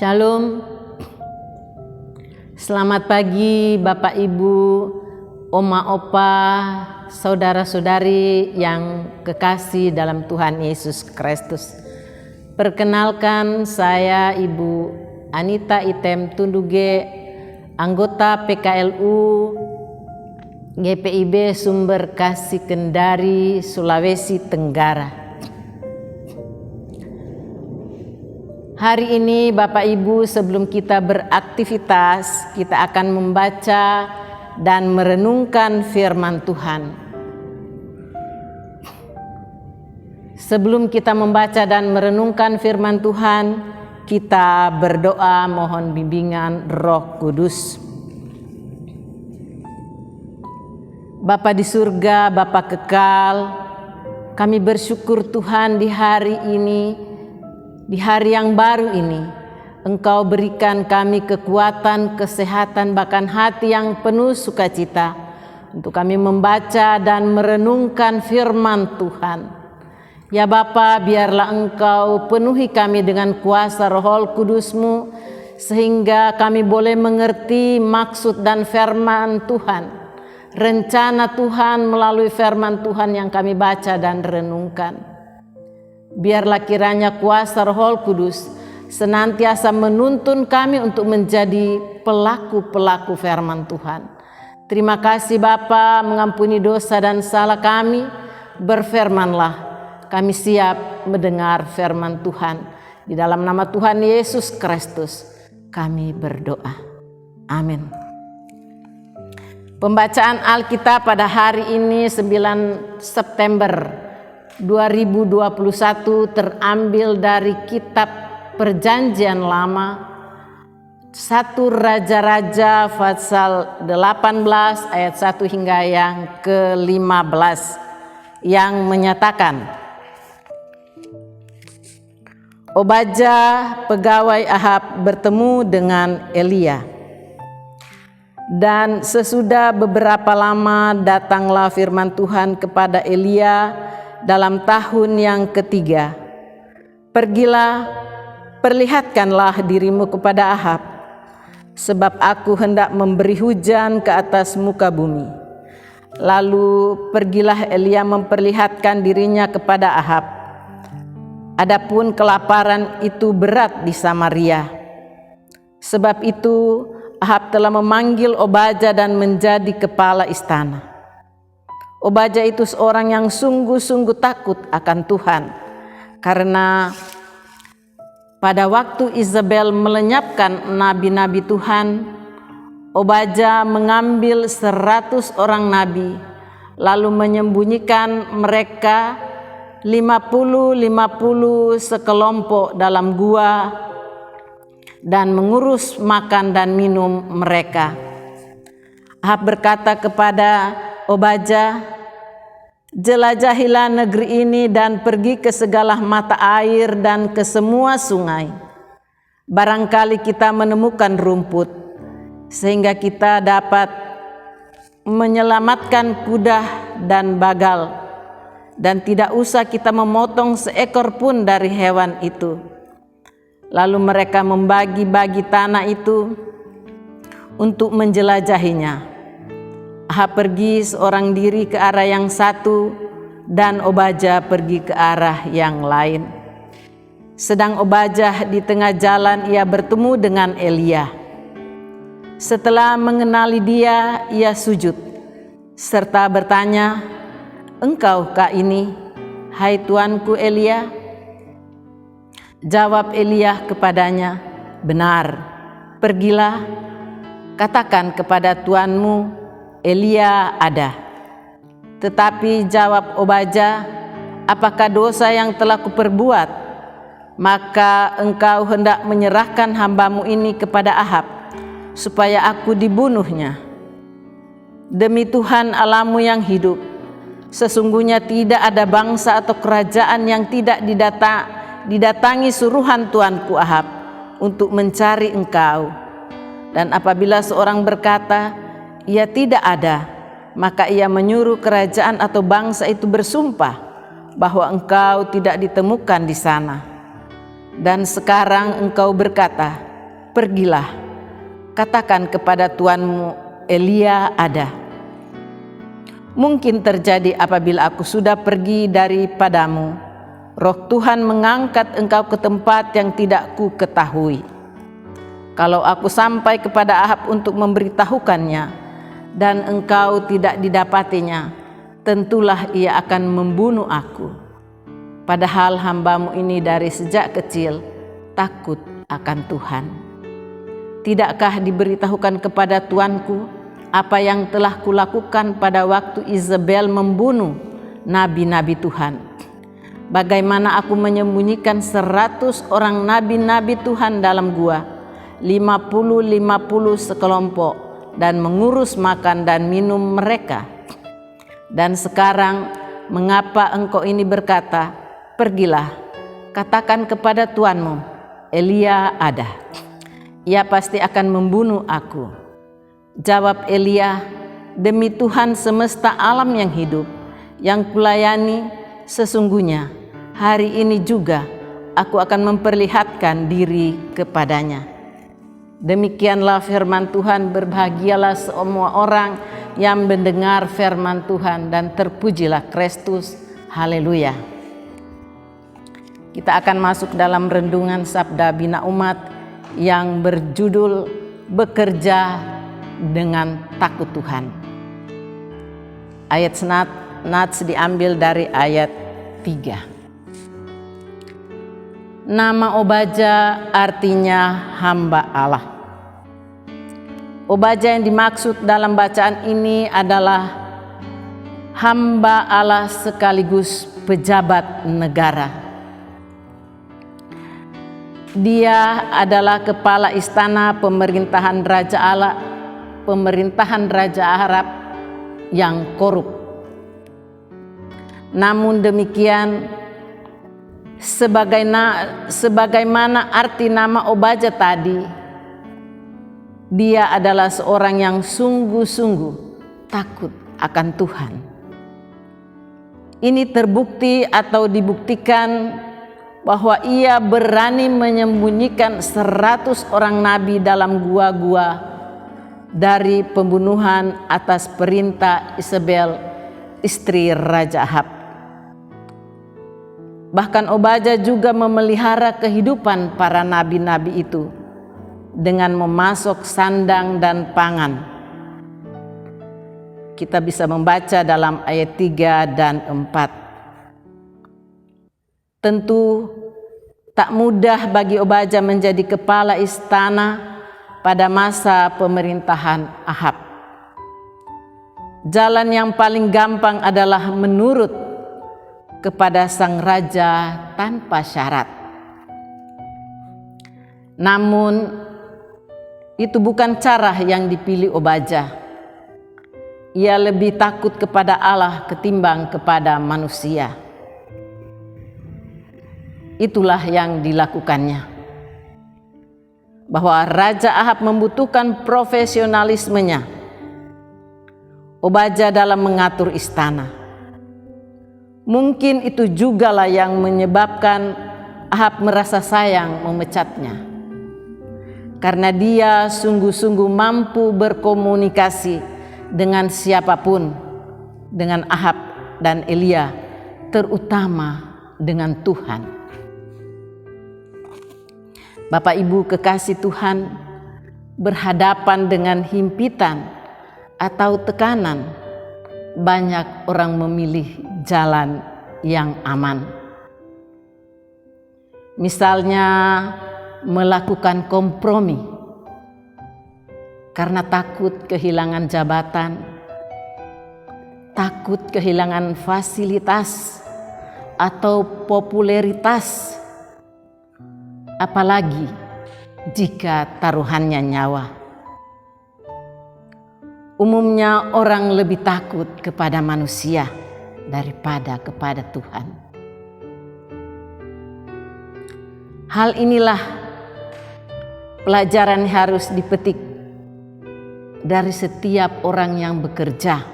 Shalom. Selamat pagi Bapak Ibu, Oma Opa, saudara-saudari yang kekasih dalam Tuhan Yesus Kristus. Perkenalkan, saya Ibu Anita Item Tunduge, anggota PKLU GPIB Sumber Kasih Kendari, Sulawesi Tenggara. Hari ini Bapak Ibu, sebelum kita beraktivitas, kita akan membaca dan merenungkan firman Tuhan. Sebelum kita membaca dan merenungkan firman Tuhan, kita berdoa mohon bimbingan Roh Kudus. Bapa di surga, Bapa kekal, kami bersyukur Tuhan di hari ini, di hari yang baru ini, Engkau berikan kami kekuatan, kesehatan, bahkan hati yang penuh sukacita untuk kami membaca dan merenungkan firman Tuhan. Ya Bapa, biarlah Engkau penuhi kami dengan kuasa Roh Kudus-Mu, sehingga kami boleh mengerti maksud dan firman Tuhan, rencana Tuhan melalui firman Tuhan yang kami baca dan renungkan. Biarlah kiranya kuasa Roh Kudus senantiasa menuntun kami untuk menjadi pelaku-pelaku firman Tuhan. Terima kasih Bapa, mengampuni dosa dan salah kami. Berfirmanlah, kami siap mendengar firman Tuhan. Di dalam nama Tuhan Yesus Kristus kami berdoa. Amin. Pembacaan Alkitab pada hari ini 9 September 2021 terambil dari kitab Perjanjian Lama 1 Raja-Raja pasal 18 ayat 1 hingga yang ke-15 yang menyatakan, Obadja pegawai Ahab bertemu dengan Elia. Dan sesudah beberapa lama datanglah firman Tuhan kepada Elia dalam tahun yang ketiga. Pergilah, perlihatkanlah dirimu kepada Ahab, sebab aku hendak memberi hujan ke atas muka bumi. Lalu pergilah Elia memperlihatkan dirinya kepada Ahab. Adapun kelaparan itu berat di Samaria. Sebab itu Ahab telah memanggil Obadja dan menjadi kepala istana. Obadja itu seorang yang sungguh-sungguh takut akan Tuhan, karena pada waktu Izabel melenyapkan nabi-nabi Tuhan, Obadja mengambil 100 orang nabi, lalu menyembunyikan mereka 50 sekelompok dalam gua dan mengurus makan dan minum mereka. Ahab berkata kepada Obadja, jelajahilah negeri ini dan pergi ke segala mata air dan ke semua sungai. Barangkali kita menemukan rumput, sehingga kita dapat menyelamatkan kuda dan bagal, dan tidak usah kita memotong seekor pun dari hewan itu. Lalu mereka membagi-bagi tanah itu untuk menjelajahinya. Ahab pergi seorang diri ke arah yang satu, dan Obadja pergi ke arah yang lain. Sedang Obadja di tengah jalan, ia bertemu dengan Elia. Setelah mengenali dia, ia sujud, serta bertanya, "Engkaukah ini, hai tuanku Elia?" Jawab Elia kepadanya, "Benar, pergilah, katakan kepada tuanmu, Elia ada." Tetapi jawab Obadja, "Apakah dosa yang telah kuperbuat, maka engkau hendak menyerahkan hambamu ini kepada Ahab, supaya aku dibunuhnya? Demi Tuhan Allahmu yang hidup, sesungguhnya tidak ada bangsa atau kerajaan yang tidak didatangi suruhan tuanku Ahab untuk mencari engkau. Dan apabila seorang berkata, ia tidak ada, maka ia menyuruh kerajaan atau bangsa itu bersumpah bahwa engkau tidak ditemukan di sana. Dan sekarang engkau berkata, pergilah, katakan kepada tuanmu, Elia ada. Mungkin terjadi apabila aku sudah pergi daripadamu, Roh Tuhan mengangkat engkau ke tempat yang tidak ku ketahui. Kalau aku sampai kepada Ahab untuk memberitahukannya, dan engkau tidak didapatinya, tentulah ia akan membunuh aku. Padahal hambamu ini dari sejak kecil takut akan Tuhan. Tidakkah diberitahukan kepada tuanku apa yang telah kulakukan pada waktu Izebel membunuh nabi-nabi Tuhan? Bagaimana aku menyembunyikan 100 orang nabi-nabi Tuhan dalam gua, 50 sekelompok, dan mengurus makan dan minum mereka. Dan sekarang mengapa engkau ini berkata, pergilah, katakan kepada tuanmu, Elia ada. Ia pasti akan membunuh aku. Jawab Elia, demi Tuhan semesta alam yang hidup, yang kulayani, sesungguhnya hari ini juga aku akan memperlihatkan diri kepadanya. Demikianlah firman Tuhan, berbahagialah semua orang yang mendengar firman Tuhan dan terpujilah Kristus. Haleluya. Kita akan masuk dalam renungan Sabda Bina Umat yang berjudul Bekerja dengan Takut Tuhan. Ayat nats diambil dari ayat 3. Nama Obaja artinya hamba Allah. Obaja yang dimaksud dalam bacaan ini adalah hamba Allah sekaligus pejabat negara. Dia adalah kepala istana pemerintahan Raja Arab yang korup. Namun demikian, sebagaimana arti nama Obaja tadi, dia adalah seorang yang sungguh-sungguh takut akan Tuhan. Ini terbukti atau dibuktikan bahwa ia berani menyembunyikan 100 orang nabi dalam gua-gua dari pembunuhan atas perintah Izebel, istri Raja Ahab. Bahkan Obaja juga memelihara kehidupan para nabi-nabi itu dengan memasok sandang dan pangan. Kita bisa membaca dalam ayat 3 dan 4. Tentu tak mudah bagi Obaja menjadi kepala istana pada masa pemerintahan Ahab. Jalan yang paling gampang adalah menurut kepada sang raja tanpa syarat. Namun itu bukan cara yang dipilih Obaja. Ia lebih takut kepada Allah ketimbang kepada manusia. Itulah yang dilakukannya. Bahwa Raja Ahab membutuhkan profesionalismenya Obaja dalam mengatur istana. Mungkin itu jugalah yang menyebabkan Ahab merasa sayang memecatnya. Karena dia sungguh-sungguh mampu berkomunikasi dengan siapapun, dengan Ahab dan Elia, terutama dengan Tuhan. Bapak Ibu kekasih Tuhan, berhadapan dengan himpitan atau tekanan, banyak orang memilih jalan yang aman. Misalnya melakukan kompromi karena takut kehilangan jabatan, takut kehilangan fasilitas atau popularitas, apalagi jika taruhannya nyawa. Umumnya orang lebih takut kepada manusia daripada kepada Tuhan. Hal inilah pelajaran yang harus dipetik dari setiap orang yang bekerja,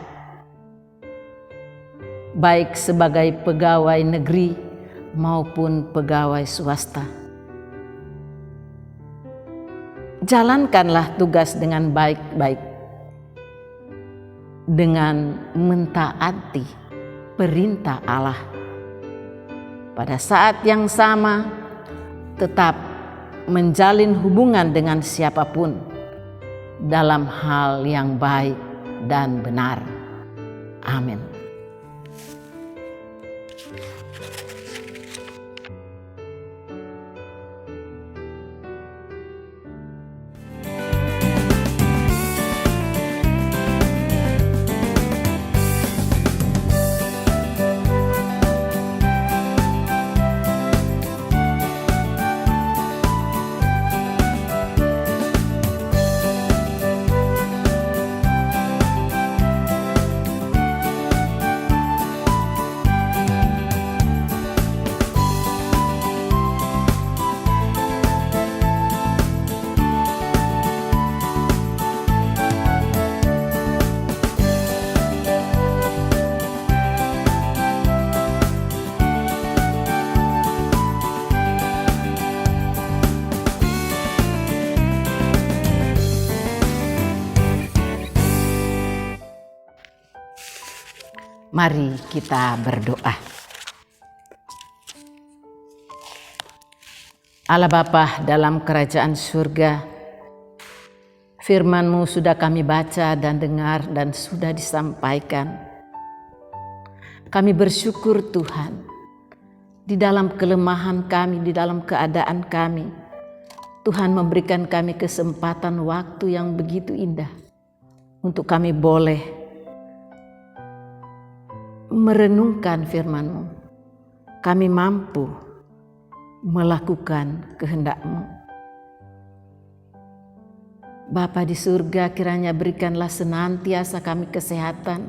baik sebagai pegawai negeri maupun pegawai swasta. jalankanlah tugas dengan baik-baik, dengan mentaati perintah Allah. Pada saat yang sama, tetap menjalin hubungan dengan siapapun dalam hal yang baik dan benar. Amin. Mari kita berdoa. Allah Bapa dalam kerajaan surga, firman-Mu sudah kami baca dan dengar dan sudah disampaikan. Kami bersyukur Tuhan, di dalam kelemahan kami, di dalam keadaan kami, Tuhan memberikan kami kesempatan waktu yang begitu indah untuk kami boleh merenungkan firman-Mu. Kami mampu melakukan kehendak-Mu. Bapa di surga, kiranya berikanlah senantiasa kami kesehatan,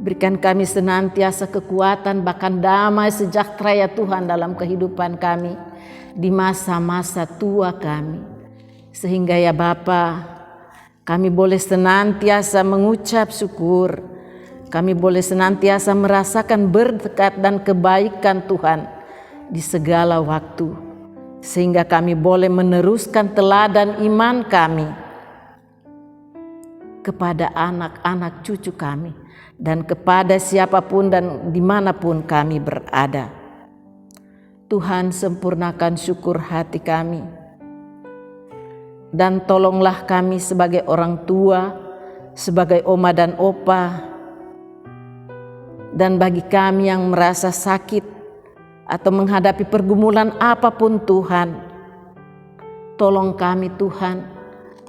berikan kami senantiasa kekuatan, bahkan damai sejahtera ya Tuhan dalam kehidupan kami di masa-masa tua kami, sehingga ya Bapa, kami boleh senantiasa mengucap syukur. Kami boleh senantiasa merasakan berkat dan kebaikan Tuhan di segala waktu, sehingga kami boleh meneruskan teladan iman kami kepada anak-anak cucu kami dan kepada siapapun dan dimanapun kami berada. Tuhan, sempurnakan syukur hati kami, dan tolonglah kami sebagai orang tua, sebagai oma dan opa, dan bagi kami yang merasa sakit atau menghadapi pergumulan apapun Tuhan, tolong kami Tuhan,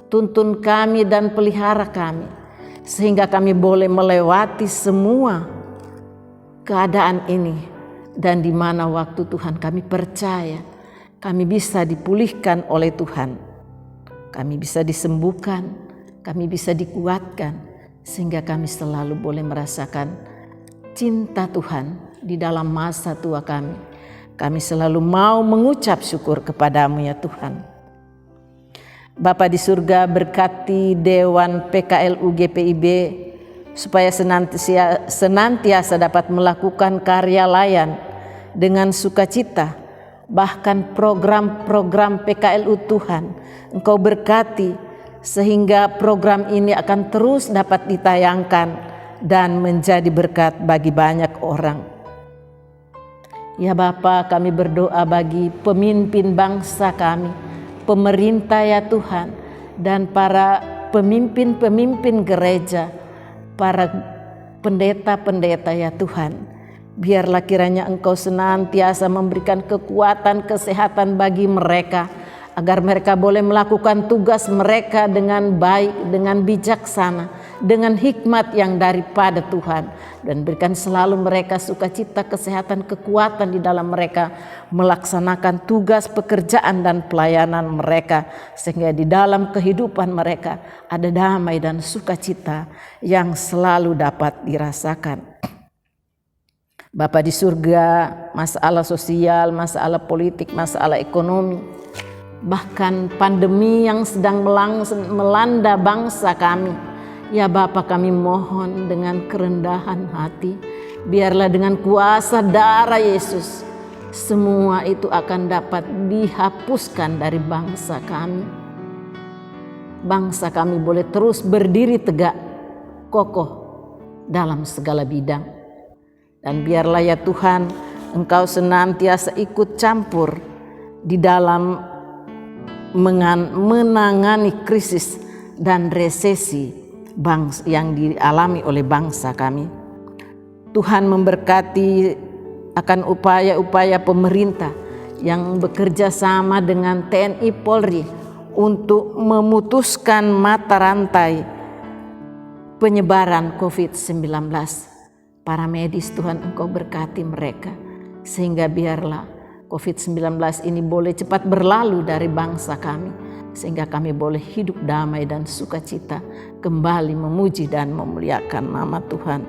tuntun kami dan pelihara kami, sehingga kami boleh melewati semua keadaan ini, dan di mana waktu Tuhan kami percaya kami bisa dipulihkan oleh Tuhan, kami bisa disembuhkan, kami bisa dikuatkan, sehingga kami selalu boleh merasakan cinta Tuhan di dalam masa tua kami. Kami selalu mau mengucap syukur kepadamu ya Tuhan. Bapa di surga, berkati Dewan PKLU GPIB supaya senantiasa dapat melakukan karya layan dengan sukacita. Bahkan program-program PKLU Tuhan, Engkau berkati sehingga program ini akan terus dapat ditayangkan dan menjadi berkat bagi banyak orang. Ya Bapa, kami berdoa bagi pemimpin bangsa kami, pemerintah ya Tuhan, dan para pemimpin-pemimpin gereja, para pendeta-pendeta ya Tuhan. Biarlah kiranya Engkau senantiasa memberikan kekuatan, kesehatan bagi mereka, agar mereka boleh melakukan tugas mereka dengan baik, dengan bijaksana, dengan hikmat yang daripada Tuhan, dan berikan selalu mereka sukacita, kesehatan, kekuatan di dalam mereka melaksanakan tugas pekerjaan dan pelayanan mereka, sehingga di dalam kehidupan mereka ada damai dan sukacita yang selalu dapat dirasakan. Bapa di surga, masalah sosial, masalah politik, masalah ekonomi, bahkan pandemi yang sedang melanda bangsa kami, ya Bapa, kami mohon dengan kerendahan hati, biarlah dengan kuasa darah Yesus semua itu akan dapat dihapuskan dari bangsa kami. bangsa kami boleh terus berdiri tegak, kokoh dalam segala bidang. Dan biarlah ya Tuhan, Engkau senantiasa ikut campur di dalam menangani krisis dan resesi bangsa yang dialami oleh bangsa kami. Tuhan memberkati akan upaya-upaya pemerintah yang bekerja sama dengan TNI Polri untuk memutuskan mata rantai penyebaran COVID-19. Para medis Tuhan, Engkau berkati mereka sehingga biarlah COVID-19 ini boleh cepat berlalu dari bangsa kami, sehingga kami boleh hidup damai dan sukacita, kembali memuji dan memuliakan nama Tuhan.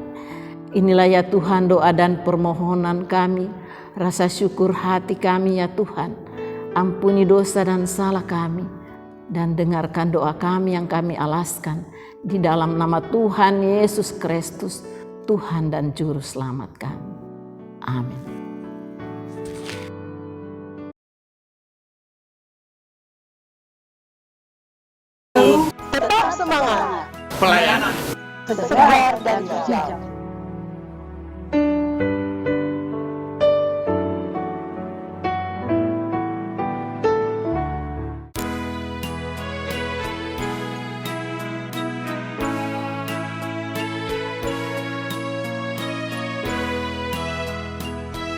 Inilah ya Tuhan doa dan permohonan kami, rasa syukur hati kami ya Tuhan. Ampuni dosa dan salah kami, dan dengarkan doa kami yang kami alaskan di dalam nama Tuhan Yesus Kristus, Tuhan dan Juru Selamat kami. Amin. Tetap semangat. Pelayanan Segar dan hijau.